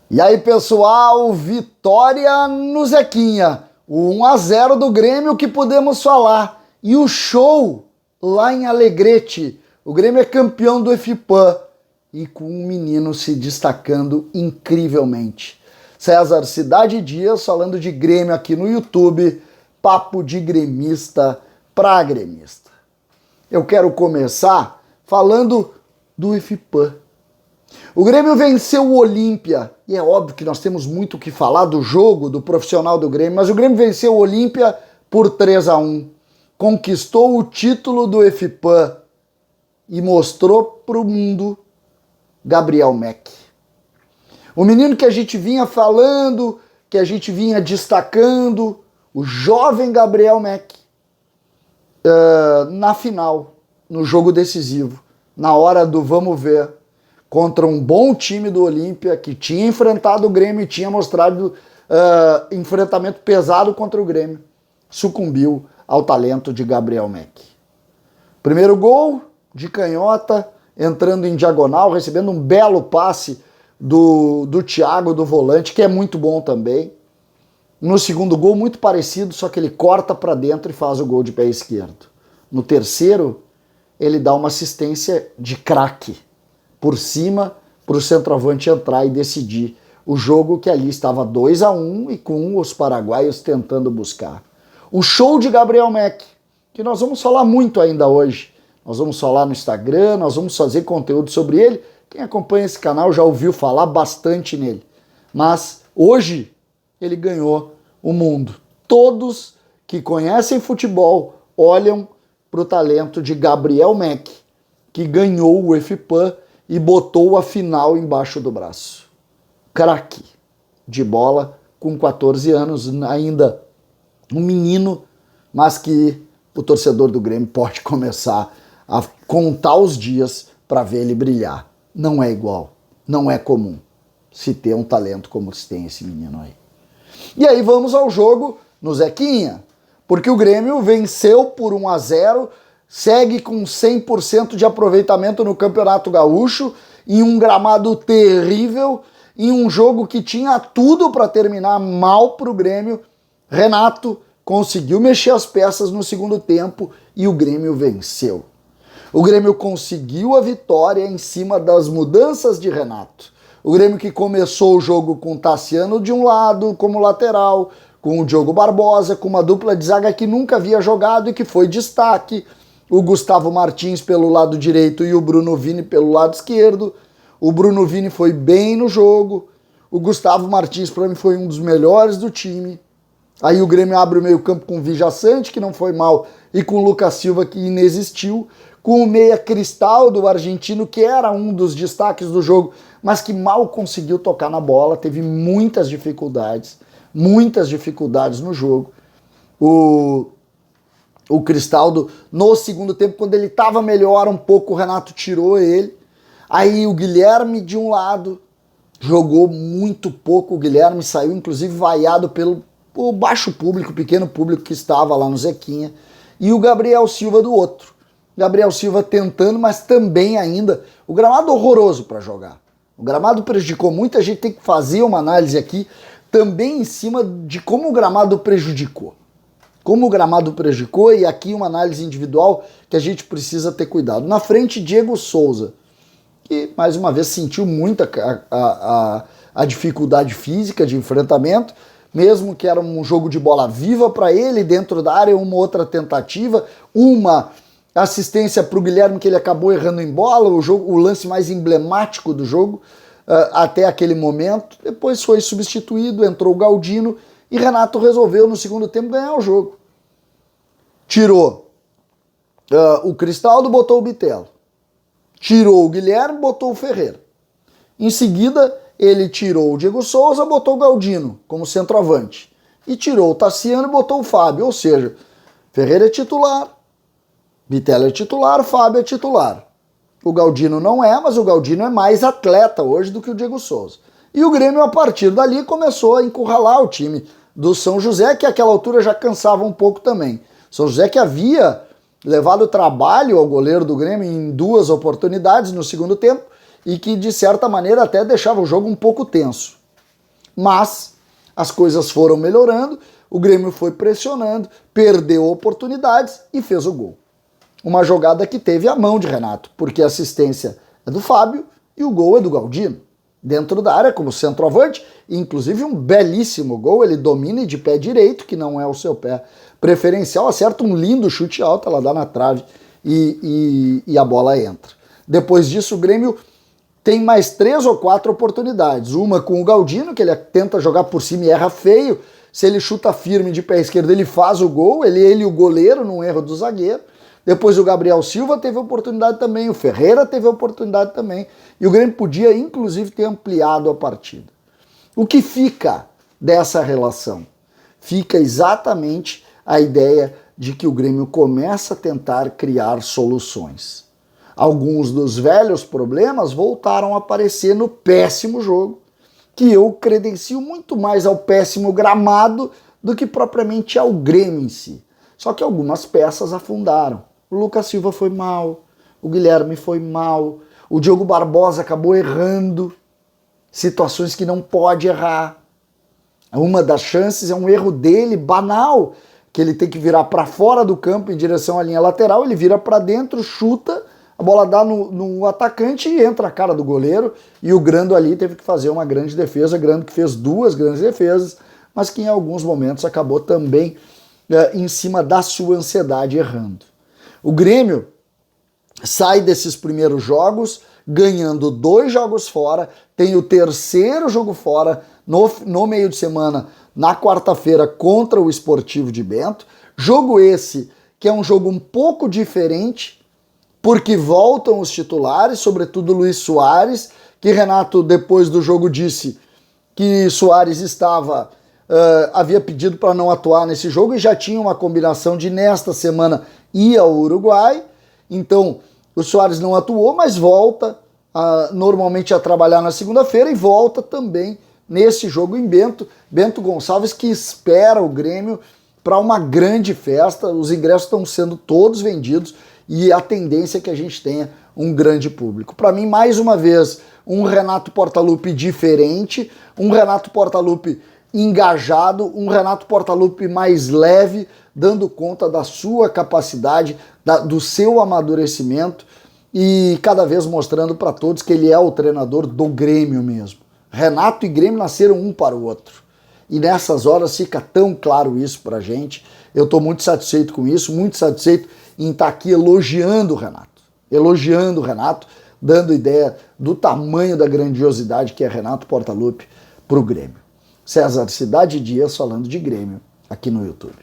E aí, pessoal, vitória no Zequinha. O 1-0 do Grêmio que podemos falar. E o show lá em Alegrete. O Grêmio é campeão do FIPAM e com um menino se destacando incrivelmente. César Cidade Dias falando de Grêmio aqui no YouTube. Papo de gremista pra gremista. Eu quero começar falando do FIPAM. O Grêmio venceu o Olímpia, e é óbvio que nós temos muito o que falar do jogo, do profissional do Grêmio, mas o Grêmio venceu o Olímpia por 3-1, conquistou o título do FIPAM e mostrou para o mundo Gabriel Mack. O menino que a gente vinha falando, que a gente vinha destacando, o jovem Gabriel Mack, na final, no jogo decisivo, na hora do vamos ver, contra um bom time do Olímpia, que tinha enfrentado o Grêmio e tinha mostrado enfrentamento pesado contra o Grêmio, sucumbiu ao talento de Gabriel Mack. Primeiro gol de canhota, entrando em diagonal, recebendo um belo passe do Thiago, do volante, que é muito bom também. No segundo gol, muito parecido, só que ele corta para dentro e faz o gol de pé esquerdo. No terceiro, ele dá uma assistência de craque por cima para o centroavante entrar e decidir o jogo, que ali estava 2-1 e com os paraguaios tentando buscar. O show de Gabriel Mack, que nós vamos falar muito ainda hoje. Nós vamos falar no Instagram, nós vamos fazer conteúdo sobre ele. Quem acompanha esse canal já ouviu falar bastante nele. Mas hoje ele ganhou o mundo. Todos que conhecem futebol olham para o talento de Gabriel Mack, que ganhou o FIPAM e botou a final embaixo do braço. Craque de bola, com 14 anos, ainda um menino, mas que o torcedor do Grêmio pode começar a contar os dias para ver ele brilhar. Não é igual, não é comum se ter um talento como se tem esse menino aí. E aí vamos ao jogo no Zequinha, porque o Grêmio venceu por 1-0, segue com 100% de aproveitamento no Campeonato Gaúcho, em um gramado terrível, em um jogo que tinha tudo para terminar mal para o Grêmio. Renato conseguiu mexer as peças no segundo tempo e o Grêmio venceu. O Grêmio conseguiu a vitória em cima das mudanças de Renato. O Grêmio que começou o jogo com o Tassiano de um lado como lateral, com o Diogo Barbosa, com uma dupla de zaga que nunca havia jogado e que foi destaque. O Gustavo Martins pelo lado direito e o Bruno Vini pelo lado esquerdo. O Bruno Vini foi bem no jogo. O Gustavo Martins, para mim, foi um dos melhores do time. Aí o Grêmio abre o meio-campo com o Vijaçante, que não foi mal, e com o Lucas Silva, que inexistiu. Com o meia Cristaldo, o argentino, que era um dos destaques do jogo, mas que mal conseguiu tocar na bola, teve muitas dificuldades no jogo. O Cristaldo, no segundo tempo, quando ele estava melhor um pouco, o Renato tirou ele. Aí o Guilherme, de um lado, jogou muito pouco. O Guilherme saiu, inclusive, vaiado pelo baixo público, pequeno público que estava lá no Zequinha. E o Gabriel Silva do outro. Gabriel Silva tentando, mas também ainda o gramado horroroso para jogar. O gramado prejudicou muito, a gente tem que fazer uma análise aqui também em cima de como o gramado prejudicou. Como o gramado prejudicou, e aqui uma análise individual que a gente precisa ter cuidado. Na frente, Diego Souza, que mais uma vez sentiu muito a dificuldade física de enfrentamento, mesmo que era um jogo de bola viva para ele, dentro da área, uma outra tentativa, uma assistência para o Guilherme que ele acabou errando em bola, o lance mais emblemático do jogo até aquele momento. Depois foi substituído, entrou o Galdino e Renato resolveu no segundo tempo ganhar o jogo. Tirou o Cristaldo, botou o Bitelo. Tirou o Guilherme, botou o Ferreira. Em seguida, ele tirou o Diego Souza, botou o Galdino como centroavante. E tirou o Tassiano e botou o Fábio. Ou seja, Ferreira é titular, Bitelo é titular, Fábio é titular. O Galdino não é, mas o Galdino é mais atleta hoje do que o Diego Souza. E o Grêmio, a partir dali, começou a encurralar o time do São José, que àquela altura já cansava um pouco também. São José que havia levado trabalho ao goleiro do Grêmio em 2 oportunidades no segundo tempo e que, de certa maneira, até deixava o jogo um pouco tenso. Mas as coisas foram melhorando, o Grêmio foi pressionando, perdeu oportunidades e fez o gol. Uma jogada que teve a mão de Renato, porque a assistência é do Fábio e o gol é do Galdino. Dentro da área, como centroavante, inclusive um belíssimo gol, ele domina de pé direito, que não é o seu pé preferencial, acerta um lindo chute alto, ela dá na trave e a bola entra. Depois disso, o Grêmio tem mais 3 ou 4 oportunidades. Uma com o Galdino, que ele tenta jogar por cima e erra feio. Se ele chuta firme de pé esquerdo, ele faz o gol, ele e o goleiro, num erro do zagueiro. Depois o Gabriel Silva teve oportunidade também, o Ferreira teve oportunidade também, e o Grêmio podia, inclusive, ter ampliado a partida. O que fica dessa relação? Fica exatamente a ideia de que o Grêmio começa a tentar criar soluções. Alguns dos velhos problemas voltaram a aparecer no péssimo jogo, que eu credencio muito mais ao péssimo gramado do que propriamente ao Grêmio em si. Só que algumas peças afundaram. O Lucas Silva foi mal, o Guilherme foi mal, o Diogo Barbosa acabou errando situações que não pode errar. Uma das chances é um erro dele, banal, que ele tem que virar para fora do campo em direção à linha lateral, ele vira para dentro, chuta, a bola dá no atacante e entra a cara do goleiro, e o Grando ali teve que fazer uma grande defesa, Grando que fez 2 grandes defesas, mas que em alguns momentos acabou também em cima da sua ansiedade errando. O Grêmio sai desses primeiros jogos ganhando 2 jogos fora, tem o 3º jogo fora no meio de semana, na quarta-feira, contra o Esportivo de Bento. Jogo esse que é um jogo um pouco diferente, porque voltam os titulares, sobretudo Luiz Soares, que Renato, depois do jogo, disse que Soares havia pedido para não atuar nesse jogo e já tinha uma combinação de nesta semana ir ao Uruguai. Então o Soares não atuou, mas volta normalmente a trabalhar na segunda-feira e volta também nesse jogo em Bento. Bento Gonçalves, que espera o Grêmio para uma grande festa. Os ingressos estão sendo todos vendidos e a tendência é que a gente tenha um grande público. Para mim, mais uma vez, um Renato Portaluppi diferente, um Renato Portaluppi engajado, um Renato Portaluppi mais leve, dando conta da sua capacidade, do seu amadurecimento e cada vez mostrando para todos que ele é o treinador do Grêmio mesmo. Renato e Grêmio nasceram um para o outro. E nessas horas fica tão claro isso pra gente. Eu estou muito satisfeito com isso, muito satisfeito em estar aqui elogiando o Renato, dando ideia do tamanho da grandiosidade que é Renato Portaluppi para o Grêmio. César Cidade Dias falando de Grêmio aqui no YouTube.